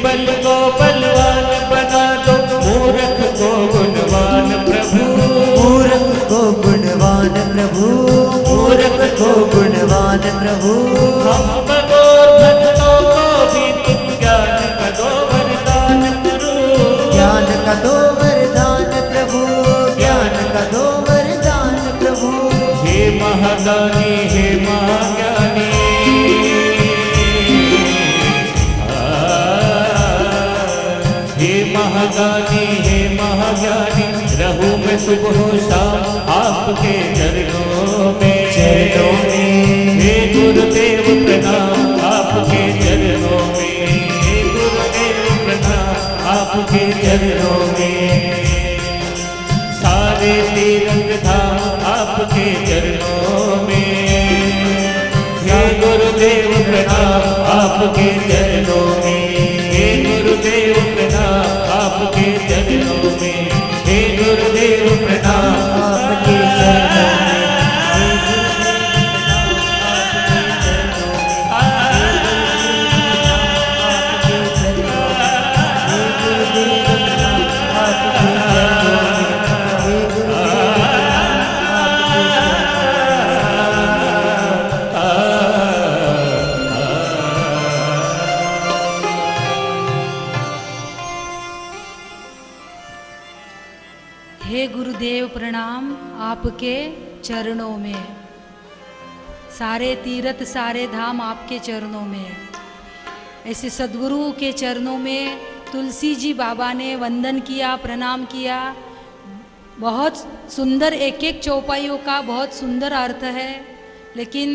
निर्बल को बलवान बना दो, मूर्ख को गुणवान प्रभु। मूर्ख को गुणवान प्रभु, मूर्ख को गुणवान प्रभु। हम बगोर भक्तों को भी तुम ज्ञान का दो वरदान करो। ज्ञान का दो वरदान प्रभु, ज्ञान का दो वरदान प्रभु। हे महादानी, हे महाज्ञानी, हे महादानी, हे महाज्ञानी, रहूं मैं सुबह शाम आपके चरणों में। चरणों में हे गुरुदेव प्रणाम आपके चरणों में। हे गुरुदेव प्रणाम आपके चरणों में। सारे तीर्थ धाम आपके चरणों में। हे गुरुदेव प्रणाम आपके चरणों में। हे गुरुदेव प्रणाम आपके चरणों में। हे गुरुदेव प्रणाम आपके चरणों में। हे गुरुदेव प्रणाम आपके चरणों में। सारे तीर्थ सारे धाम आपके चरणों में। ऐसे सद्गुरु के चरणों में तुलसी जी बाबा ने वंदन किया, प्रणाम किया। बहुत सुंदर एक एक चौपाइयों का बहुत सुंदर अर्थ है, लेकिन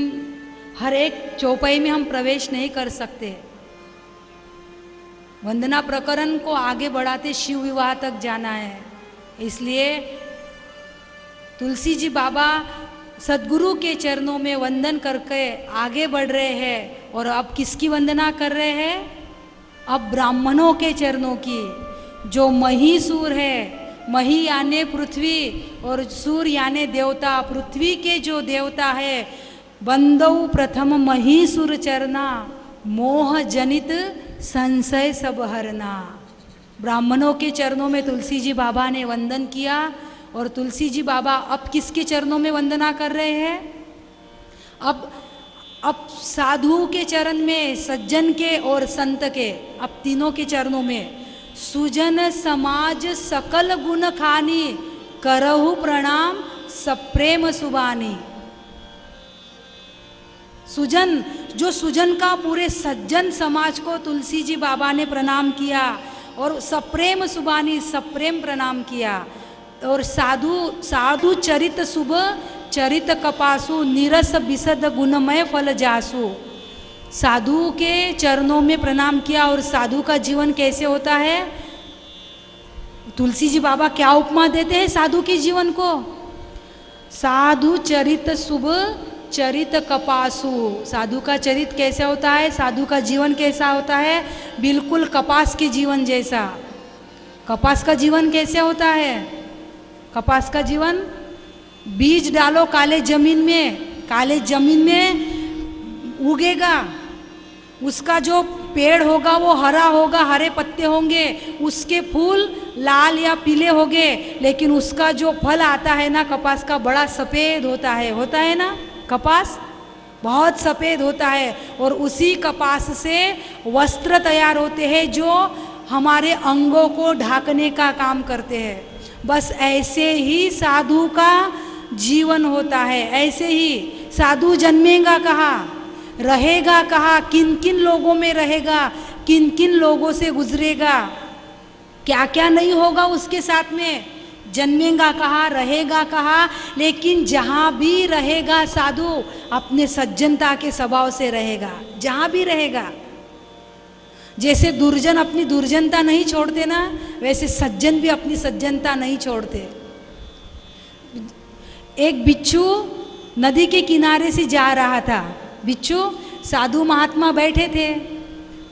हर एक चौपाई में हम प्रवेश नहीं कर सकते। वंदना प्रकरण को आगे बढ़ाते शिव विवाह तक जाना है, इसलिए तुलसी जी बाबा सद्गुरु के चरणों में वंदन करके आगे बढ़ रहे हैं। और अब किसकी वंदना कर रहे हैं? अब ब्राह्मणों के चरणों की। जो महीसूर है, मही यानी पृथ्वी और सूर यानी देवता, पृथ्वी के जो देवता है, बंदौ प्रथम महीसूर चरना, मोह जनित संशय सब हरना। ब्राह्मणों के चरणों में तुलसी जी बाबा ने वंदन किया। और तुलसी जी बाबा अब किसके चरणों में वंदना कर रहे हैं? अब साधु के चरण में, सज्जन के और संत के, अब तीनों के चरणों में। सुजन समाज सकल गुण खानी, करहु प्रणाम सप्रेम सुबानी। सुजन, जो सुजन का पूरे सज्जन समाज को तुलसी जी बाबा ने प्रणाम किया। और सप्रेम सुबानी, सप्रेम प्रणाम किया। और साधु चरित शुभ चरित कपासु, निरस विशद गुणमय फल जासु। साधु के चरणों में प्रणाम किया। और साधु का जीवन कैसे होता है? तुलसी जी बाबा क्या उपमा देते हैं साधु के जीवन को? साधु चरित शुभ चरित कपासु। साधु का चरित कैसा होता है? साधु का जीवन कैसा होता है? बिल्कुल कपास के जीवन जैसा। कपास का जीवन कैसे होता है? कपास का जीवन, बीज डालो काले जमीन में, काले जमीन में उगेगा। उसका जो पेड़ होगा वो हरा होगा, हरे पत्ते होंगे, उसके फूल लाल या पीले होंगे, लेकिन उसका जो फल आता है ना कपास का, बड़ा सफ़ेद होता है ना? कपास बहुत सफ़ेद होता है। और उसी कपास से वस्त्र तैयार होते हैं जो हमारे अंगों को ढाकने का काम करते हैं। बस ऐसे ही साधु का जीवन होता है। ऐसे ही साधु जन्मेगा कहाँ, रहेगा कहाँ, किन किन लोगों में रहेगा, किन किन लोगों से गुजरेगा, क्या क्या नहीं होगा उसके साथ में, जन्मेगा कहाँ, रहेगा कहाँ। लेकिन जहाँ भी रहेगा साधु अपने सज्जनता के स्वभाव से रहेगा, जहाँ भी रहेगा। जैसे दुर्जन अपनी दुर्जनता नहीं छोड़ते ना, वैसे सज्जन भी अपनी सज्जनता नहीं छोड़ते। एक बिच्छू नदी के किनारे से जा रहा था। बिच्छू, साधु महात्मा बैठे थे।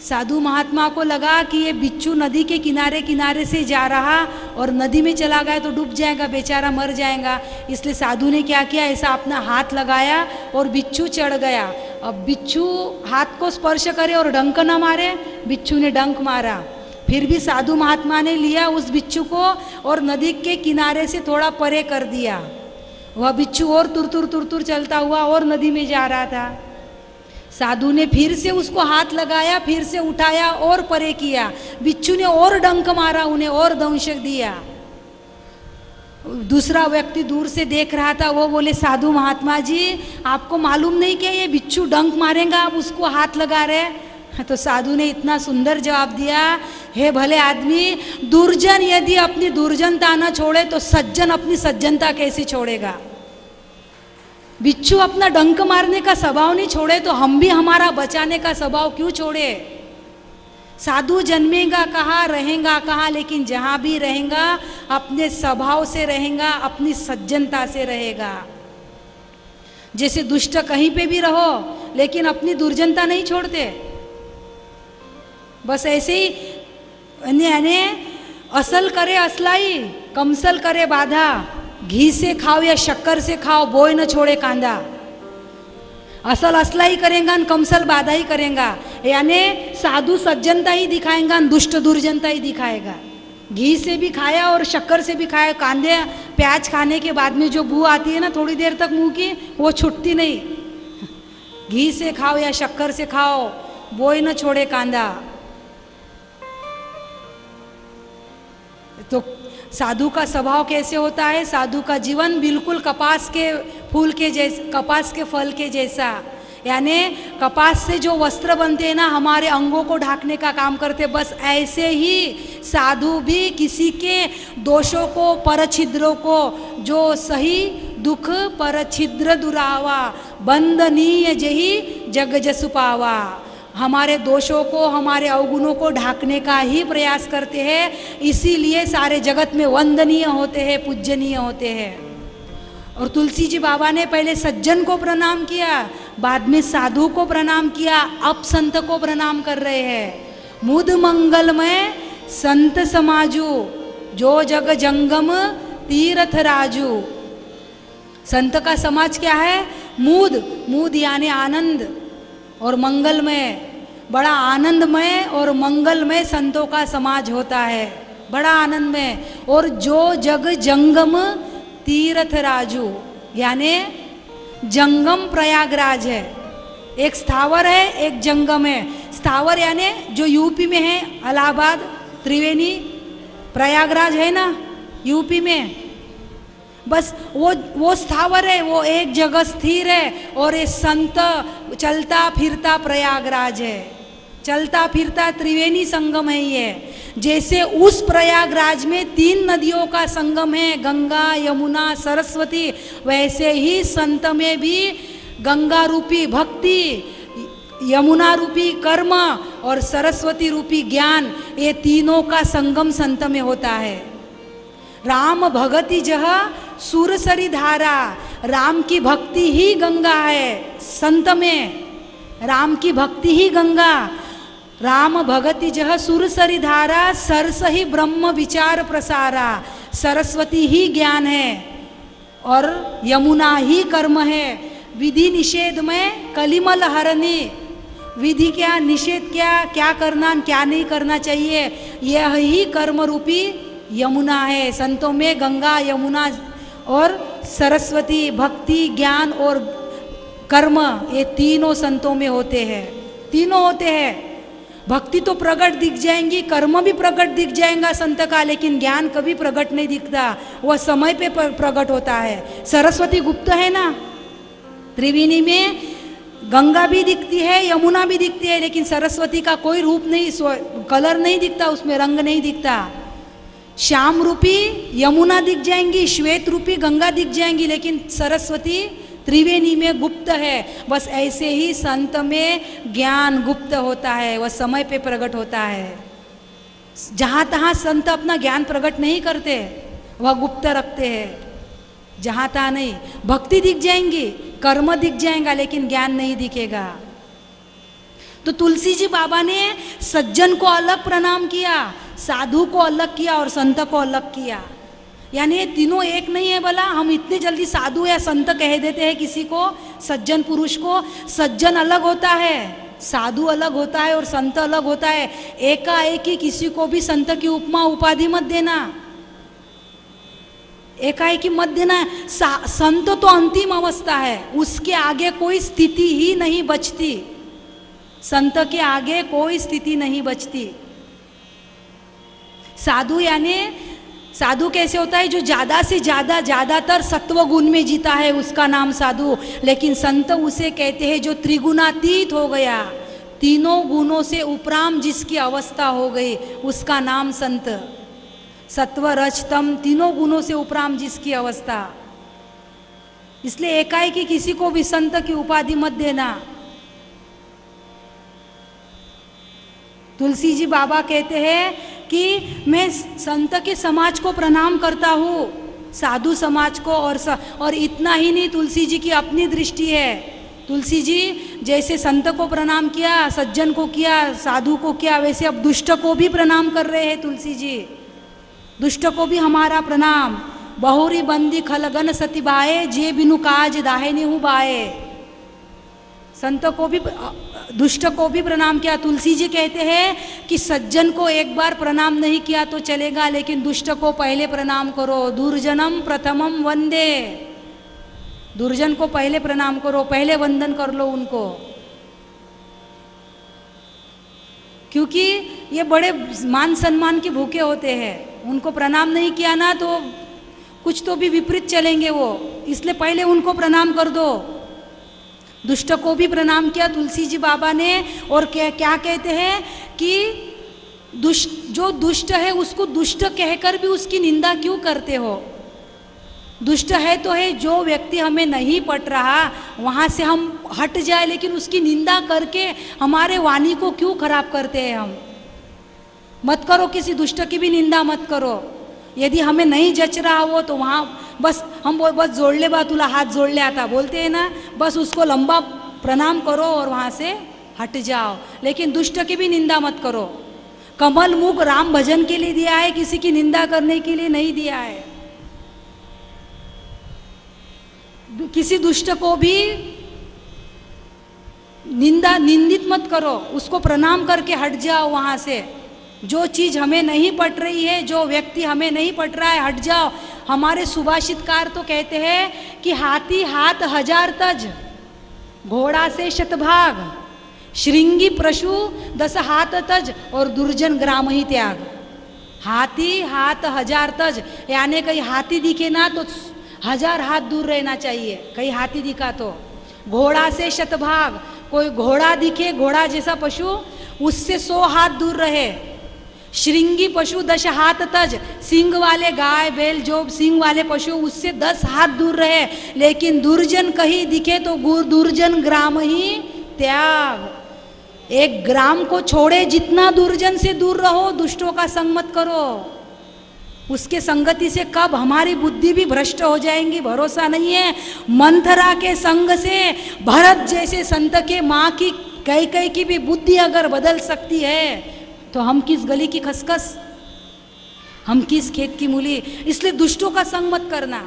साधु महात्मा को लगा कि ये बिच्छू नदी के किनारे किनारे से जा रहा और नदी में चला गया तो डूब जाएगा, बेचारा मर जाएगा। इसलिए साधु ने क्या किया, ऐसा अपना हाथ लगाया और बिच्छू चढ़ गया। अब बिच्छू हाथ को स्पर्श करे और डंक न मारे, बिच्छू ने डंक मारा, फिर भी साधु महात्मा ने लिया उस बिच्छू को और नदी के किनारे से थोड़ा परे कर दिया। वह बिच्छू और तुर चलता हुआ और नदी में जा रहा था। साधु ने फिर से उसको हाथ लगाया, फिर से उठाया और परे किया। बिच्छू ने और डंक मारा, उन्हें और दंशक दिया। दूसरा व्यक्ति दूर से देख रहा था, वो बोले साधु महात्मा जी आपको मालूम नहीं क्या ये बिच्छू डंक मारेगा, आप उसको हाथ लगा रहे। तो साधु ने इतना सुंदर जवाब दिया, हे भले आदमी, दुर्जन यदि अपनी दुर्जनता न छोड़े तो सज्जन अपनी सज्जनता कैसे छोड़ेगा। बिच्छू अपना डंक मारने का स्वभाव नहीं छोड़े तो हम भी हमारा बचाने का स्वभाव क्यों छोड़े। साधु जन्मेगा कहाँ, रहेगा कहाँ, लेकिन जहाँ भी रहेगा अपने स्वभाव से रहेगा, अपनी सज्जनता से रहेगा। जैसे दुष्ट कहीं पे भी रहो लेकिन अपनी दुर्जनता नहीं छोड़ते, बस ऐसे ही यानी असल करे असलाई, कमसल करे बाधा, घी से खाओ या शक्कर से खाओ, बोय न छोड़े कांदा। असल असला ही करेगा, कमसल बाधा ही करेगा, यानी साधु सज्जनता ही दिखाएगा, दुष्ट दुर्जनता ही दिखाएगा। घी से भी खाया और शक्कर से भी खाया, कांदे प्याज खाने के बाद में जो बू आती है ना थोड़ी देर तक मुंह की, वो छुटती नहीं। घी से खाओ या शक्कर से खाओ, बोय न छोड़े कांदा। तो साधु का स्वभाव कैसे होता है, साधु का जीवन बिल्कुल कपास के फूल के जैसे, कपास के फल के जैसा, यानी कपास से जो वस्त्र बनते हैं ना हमारे अंगों को ढांकने का काम करते, बस ऐसे ही साधु भी किसी के दोषों को, परछिद्रों को, जो सही दुख परछिद्र दुरावा, बंदनीय जही जग जसु पावा, हमारे दोषों को, हमारे अवगुणों को ढांकने का ही प्रयास करते हैं। इसीलिए सारे जगत में वंदनीय होते हैं, पूजनीय होते हैं। और तुलसी जी बाबा ने पहले सज्जन को प्रणाम किया, बाद में साधु को प्रणाम किया, अब संत को प्रणाम कर रहे हैं। मुद मंगलमय संत समाजू, जो जग जंगम तीर्थ राजू। संत का समाज क्या है, मूद, मूद यानी आनंद, और मंगलमय, बड़ा आनंदमय और मंगलमय संतों का समाज होता है, बड़ा आनंदमय। और जो जग जंगम तीर्थ राजू, यानी जंगम प्रयागराज है, एक स्थावर है एक जंगम है। स्थावर यानी जो यूपी में है, इलाहाबाद, त्रिवेणी, प्रयागराज है ना यूपी में, बस वो स्थावर है, वो एक जगह स्थिर है। और ये संत चलता फिरता प्रयागराज है, चलता फिरता त्रिवेणी संगम है ये। जैसे उस प्रयागराज में 3 नदियों का संगम है, गंगा यमुना सरस्वती, वैसे ही संत में भी गंगा रूपी भक्ति, यमुना रूपी कर्म और सरस्वती रूपी ज्ञान, ये तीनों का संगम संत में होता है। राम भगति जह सुरसरी धारा, राम की भक्ति ही गंगा है संत में, राम की भक्ति ही गंगा। राम भगति जह सुरसरी धारा, सरस ही ब्रह्म विचार प्रसारा, सरस्वती ही ज्ञान है और यमुना ही कर्म है। विधि निषेध में कलिमल हरणी, विधि क्या, निषेध क्या, क्या करना क्या नहीं करना चाहिए, यह ही कर्म रूपी यमुना है। संतों में गंगा यमुना और सरस्वती, भक्ति ज्ञान और कर्म, ये तीनों संतों में होते हैं, तीनों होते हैं। भक्ति तो प्रकट दिख जाएंगी, कर्म भी प्रकट दिख जाएगा संत का, लेकिन ज्ञान कभी प्रकट नहीं दिखता, वह समय पे प्रकट होता है। सरस्वती गुप्त है ना, त्रिवेणी में गंगा भी दिखती है, यमुना भी दिखती है, लेकिन सरस्वती का कोई रूप नहीं, कलर नहीं दिखता, उसमें रंग नहीं दिखता। श्याम रूपी यमुना दिख जाएंगी, श्वेत रूपी गंगा दिख जाएंगी, लेकिन सरस्वती त्रिवेणी में गुप्त है। बस ऐसे ही संत में ज्ञान गुप्त होता है, वह समय पे प्रकट होता है। जहाँ तहाँ संत अपना ज्ञान प्रकट नहीं करते, वह गुप्त रखते हैं, जहाँ तहाँ नहीं। भक्ति दिख जाएंगी, कर्म दिख जाएगा, लेकिन ज्ञान नहीं दिखेगा। तो तुलसी जी बाबा ने सज्जन को अलग प्रणाम किया, साधु को अलग किया और संत को अलग किया। यानी ये तीनों एक नहीं है भला। हम इतनी जल्दी साधु या संत कह देते हैं किसी को, सज्जन पुरुष को। सज्जन अलग होता है, साधु अलग होता है और संत अलग होता है। एकाएक ही किसी को भी संत की उपमा उपाधि मत देना, एकाएक मत देना। संत तो अंतिम अवस्था है, उसके आगे कोई स्थिति ही नहीं बचती, संत के आगे कोई स्थिति नहीं बचती। साधु यानी साधु कैसे होता है? जो ज़्यादा से ज़्यादा ज़्यादातर सत्व गुण में जीता है, उसका नाम साधु। लेकिन संत उसे कहते हैं जो त्रिगुणातीत हो गया, तीनों गुणों से उपराम जिसकी अवस्था हो गई, उसका नाम संत। सत्व रज तम तीनों गुणों से उपराम जिसकी अवस्था। इसलिए एकाएक ही किसी को भी संत की उपाधि मत देना। तुलसी जी बाबा कहते हैं कि मैं संत के समाज को प्रणाम करता हूँ, साधु समाज को। और इतना ही नहीं, तुलसी जी की अपनी दृष्टि है। तुलसी जी जैसे संत को प्रणाम किया, सज्जन को किया, साधु को किया, वैसे अब दुष्ट को भी प्रणाम कर रहे हैं तुलसी जी। दुष्ट को भी हमारा प्रणाम। बहुरी बंदी खलगन सतिबाए, जे बिनु काज दाहे निहु बाए। संत को भी, दुष्ट को भी प्रणाम किया। तुलसी जी कहते हैं कि सज्जन को एक बार प्रणाम नहीं किया तो चलेगा, लेकिन दुष्ट को पहले प्रणाम करो। दुर्जनम प्रथमम वंदे, दुर्जन को पहले प्रणाम करो, पहले वंदन कर लो उनको। क्योंकि ये बड़े मान सम्मान के भूखे होते हैं, उनको प्रणाम नहीं किया ना तो कुछ तो भी विपरीत चलेंगे वो, इसलिए पहले उनको प्रणाम कर दो। दुष्ट को भी प्रणाम किया तुलसी जी बाबा ने। और क्या कहते हैं कि जो दुष्ट है उसको दुष्ट कहकर भी उसकी निंदा क्यों करते हो? दुष्ट है तो है, जो व्यक्ति हमें नहीं पट रहा वहाँ से हम हट जाए, लेकिन उसकी निंदा करके हमारे वाणी को क्यों खराब करते हैं हम? मत करो, किसी दुष्ट की भी निंदा मत करो। यदि हमें नहीं जच रहा हो तो वहाँ बस हम बस जोड़ ले बा तुला हाथ जोड़ ले आता बोलते हैं ना, बस उसको लंबा प्रणाम करो और वहाँ से हट जाओ। लेकिन दुष्ट की भी निंदा मत करो। कमल मुख राम भजन के लिए दिया है, किसी की निंदा करने के लिए नहीं दिया है। किसी दुष्ट को भी निंदित मत करो, उसको प्रणाम करके हट जाओ वहाँ से। जो चीज़ हमें नहीं पट रही है, जो व्यक्ति हमें नहीं पट रहा है, हट जाओ। हमारे सुभाषितकार तो कहते हैं कि हाथी हाथ हजार तज, घोड़ा से शतभाग, श्रृंगी पशु 10 हाथ तज और दुर्जन ग्राम ही त्याग। हाथी हाथ हजार तज यानी कहीं हाथी दिखे ना तो 1000 हाथ दूर रहना चाहिए, कहीं हाथी दिखा तो। घोड़ा से शतभाग, कोई घोड़ा दिखे, घोड़ा जैसा पशु, उससे 100 हाथ दूर रहे। श्रृंगी पशु 10 हाथ तज, सिंग वाले गाय बैल जो सिंग वाले पशु उससे 10 हाथ दूर रहे। लेकिन दुर्जन कहीं दिखे तो दुर्जन ग्राम ही त्याग। एक ग्राम को छोड़े, जितना दुर्जन से दूर रहो, दुष्टों का संग मत करो। उसके संगति से कब हमारी बुद्धि भी भ्रष्ट हो जाएंगी, भरोसा नहीं है। मंथरा के संग से भरत जैसे संत के माँ की कैकेयी की भी बुद्धि अगर बदल सकती है तो हम किस गली की खसखस, हम किस खेत की मूली। इसलिए दुष्टों का संग मत करना।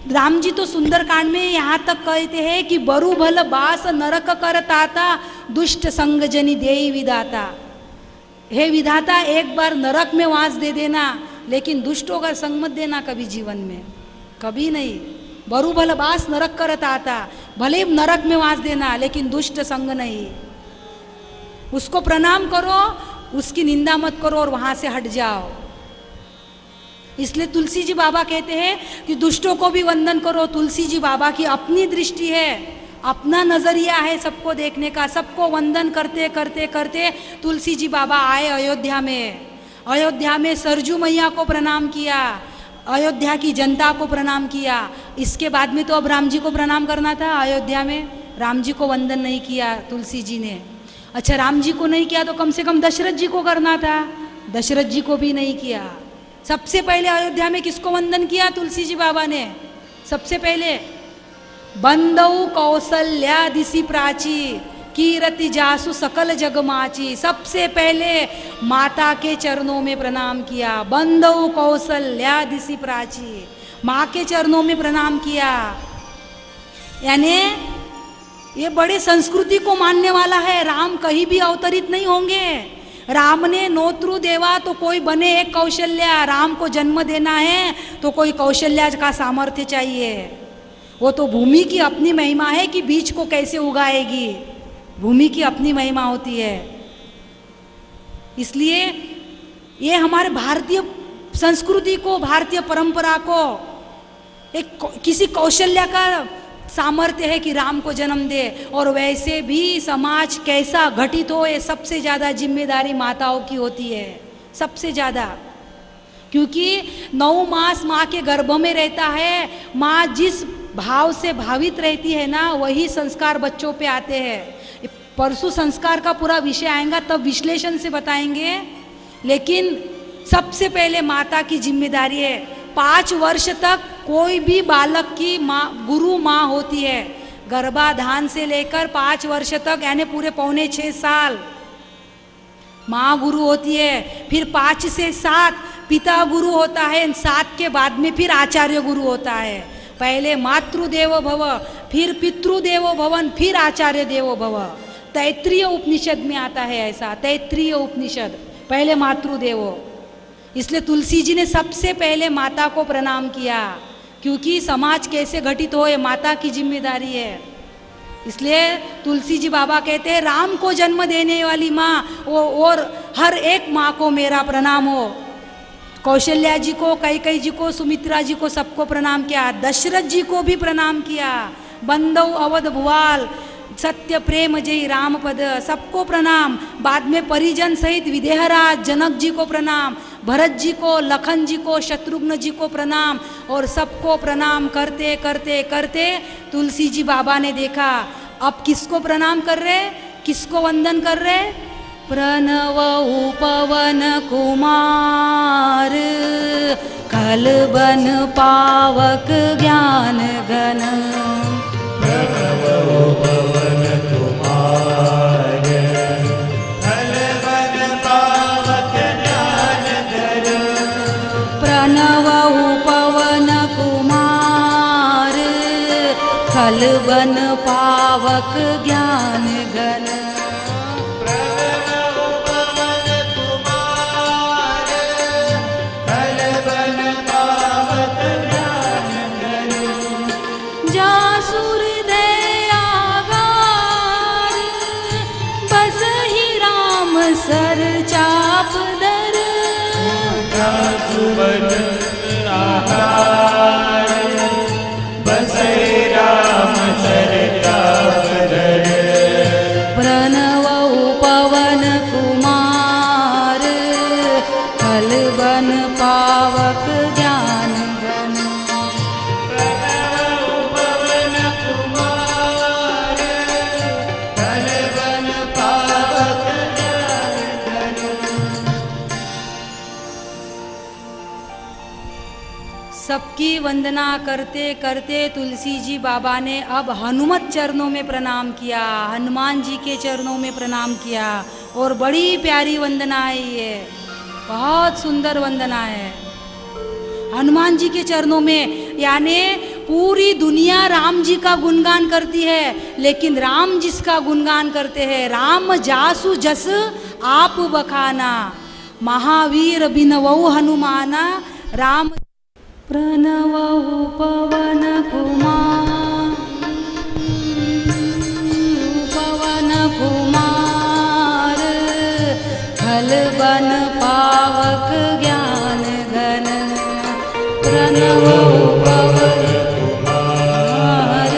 राम जी तो सुंदरकांड में यहाँ तक कहते हैं कि बरु भल बास नरक करताता, दुष्ट संग जनी देई विधाता। हे विधाता, एक बार नरक में वास दे देना, लेकिन दुष्टों का संग मत देना कभी जीवन में, कभी नहीं। बरु भल बास नरक करताता, भले नरक में वास देना, लेकिन दुष्ट संग नहीं। उसको प्रणाम करो, उसकी निंदा मत करो और वहाँ से हट जाओ। इसलिए तुलसी जी बाबा कहते हैं कि दुष्टों को भी वंदन करो। तुलसी जी बाबा की अपनी दृष्टि है, अपना नजरिया है सबको देखने का। सबको वंदन करते करते करते तुलसी जी बाबा आए अयोध्या में। अयोध्या में सरजू मैया को प्रणाम किया, अयोध्या की जनता को प्रणाम किया। इसके बाद में तो अब राम जी को प्रणाम करना था। अयोध्या में राम जी को वंदन नहीं किया तुलसी जी ने। अच्छा, राम जी को नहीं किया तो कम से कम दशरथ जी को करना था, दशरथ जी को भी नहीं किया। सबसे पहले अयोध्या में किसको वंदन किया तुलसी जी बाबा ने? सबसे पहले बंदऊ कौसल्या दिसी प्राची, कीरति जासु सकल जग माची। सबसे पहले माता के चरणों में प्रणाम किया। बंदौ कौशल्या दिशि प्राची, माँ के चरणों में प्रणाम किया। यानी ये बड़े संस्कृति को मानने वाला है। राम कहीं भी अवतरित नहीं होंगे। राम ने नोत्रु देवा तो कोई बने एक कौशल्या। राम को जन्म देना है तो कोई कौशल्या का सामर्थ्य चाहिए। वो तो भूमि की अपनी महिमा है कि बीज को कैसे उगाएगी, भूमि की अपनी महिमा होती है। इसलिए ये हमारे भारतीय संस्कृति को, भारतीय परंपरा को एक किसी कौशल्या का सामर्थ्य है कि राम को जन्म दे। और वैसे भी समाज कैसा घटित हो, ये सबसे ज़्यादा जिम्मेदारी माताओं की होती है, सबसे ज़्यादा। क्योंकि 9 मास माँ के गर्भ में रहता है। माँ जिस भाव से भावित रहती है ना, वही संस्कार बच्चों पे आते हैं। परसों संस्कार का पूरा विषय आएगा, तब विश्लेषण से बताएंगे। लेकिन सबसे पहले माता की जिम्मेदारी है। 5 वर्ष तक कोई भी बालक की माँ, गुरु माँ होती है। गर्भाधान से लेकर 5 वर्ष तक, यानी पूरे पौने 6 साल माँ गुरु होती है। फिर 5 से 7 पिता गुरु होता है। 7 के बाद में फिर आचार्य गुरु होता है। पहले मातृदेवो भव, फिर पितृदेवो भवन, फिर आचार्य देवो भव। तैत्रीय उपनिषद में आता है ऐसा, तैत्रीय उपनिषद। पहले मातृदेवो। इसलिए तुलसी जी ने सबसे पहले माता को प्रणाम किया, क्योंकि समाज कैसे घटित हो ये माता की जिम्मेदारी है। इसलिए तुलसी जी बाबा कहते हैं राम को जन्म देने वाली माँ और हर एक माँ को मेरा प्रणाम हो। कौशल्या जी को, कैकेयी जी को, सुमित्रा जी को, सबको प्रणाम किया। दशरथ जी को भी प्रणाम किया। बंदौ अवध भुआल, सत्य प्रेम जय राम पद, सबको प्रणाम। बाद में परिजन सहित विदेहराज जनक जी को प्रणाम, भरत जी को, लखन जी को, शत्रुघ्न जी को प्रणाम। और सबको प्रणाम करते करते करते तुलसी जी बाबा ने देखा अब किसको प्रणाम कर रहे, किसको वंदन कर रहे। प्रणवउ पवन कुमार, खलबन पावक ज्ञान घन। प्रणवउ पवन कुमार, खलबन पावक ज्ञान घन। जासुर दयागार, बसहि राम सर चाप दर। सुवन आहार, बसे राम सर चाप दर। प्रणवउ पवन कुमार, खलबन पावक ज्ञान घन। प्रणवउ पवन कुमार, खलबन पावक ज्ञान घन। सबकी वंदना करते करते तुलसी जी बाबा ने अब हनुमत चरणों में प्रणाम किया, हनुमान जी के चरणों में प्रणाम किया। और बड़ी प्यारी वंदना है ये, बहुत सुंदर वंदना है हनुमान जी के चरणों में। यानी पूरी दुनिया राम जी का गुणगान करती है, लेकिन राम जिसका गुणगान करते हैं, राम जासु जस आप बखाना, महावीर बिनवऊ हनुमाना। राम प्रणवउ पवन कुमार, पवन कुमार, खलबन पावक ज्ञान घन। प्रणवउ पवन कुमार,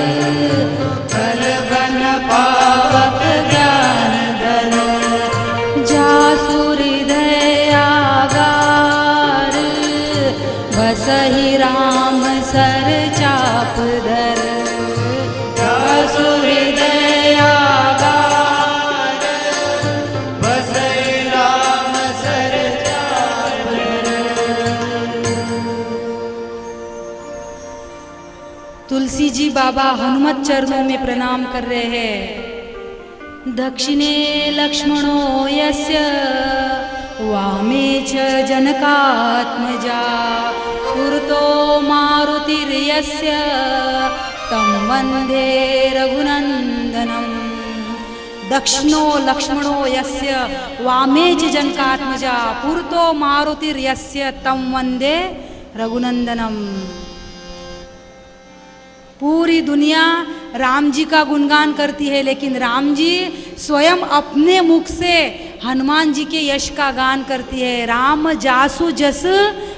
खलबन पावक ज्ञान घन। जासुर दयागार, बसहि राम सर चाप धर। जासुर दयागार, बसे राम सर चाप धर। तुलसी जी बाबा हनुमत चरणों में प्रणाम कर रहे हैं। दक्षिणे लक्ष्मणो यस्य वामे च जनकात्मजा पुरतो मारुतिर्यस्य तं वन्दे रघुनन्दनं दक्षिणो लक्ष्मणो यस्य वामे च जनकात्मजा पुरतो मारुतिर्यस्य तं वन्दे रघुनंदनम। पूरी दुनिया राम जी का गुणगान करती है, लेकिन राम जी स्वयं अपने मुख से हनुमान जी के यश का गान करती है। राम जासु जस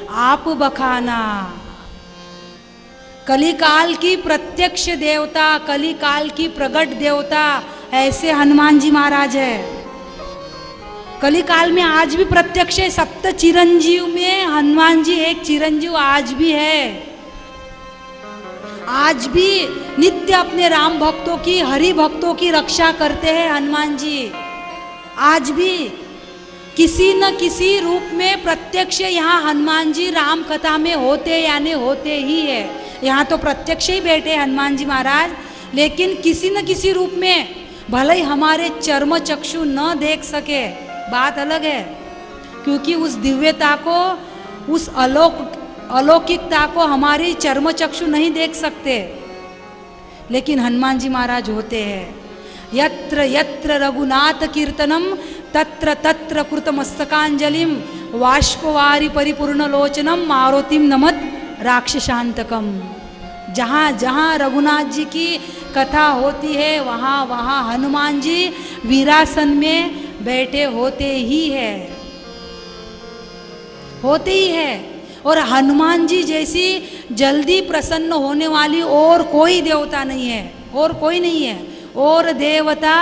आप बखाना। कलिकाल की प्रत्यक्ष देवता, कलिकाल की प्रगट देवता ऐसे हनुमान जी महाराज है। कलिकाल में आज भी प्रत्यक्ष है। सप्त चिरंजीव में हनुमान जी एक चिरंजीव आज भी है। आज भी नित्य अपने राम भक्तों की, हरि भक्तों की रक्षा करते हैं हनुमान जी। आज भी किसी न किसी रूप में प्रत्यक्ष यहाँ हनुमान जी राम कथा में होते यानी होते ही है। यहाँ तो प्रत्यक्ष ही बैठे हनुमान जी महाराज, लेकिन किसी न किसी रूप में, भले ही हमारे चर्म चक्षु न देख सके, बात अलग है, क्योंकि उस दिव्यता को, उस अलौकिकता को हमारी चर्म चक्षु नहीं देख सकते, लेकिन हनुमान जी महाराज होते हैं। यत्र यत्र रघुनाथ कीर्तनम तत्र तत्र कृतमस्तकांजलिम वाष्पवारी परिपूर्ण लोचनम मारुतिम नमत राक्षसांतकम। जहाँ जहाँ रघुनाथ जी की कथा होती है वहाँ वहाँ हनुमान जी वीरासन में बैठे होते ही है, होते ही है। और हनुमान जी जैसी जल्दी प्रसन्न होने वाली और कोई देवता नहीं है, और कोई नहीं है, और देवता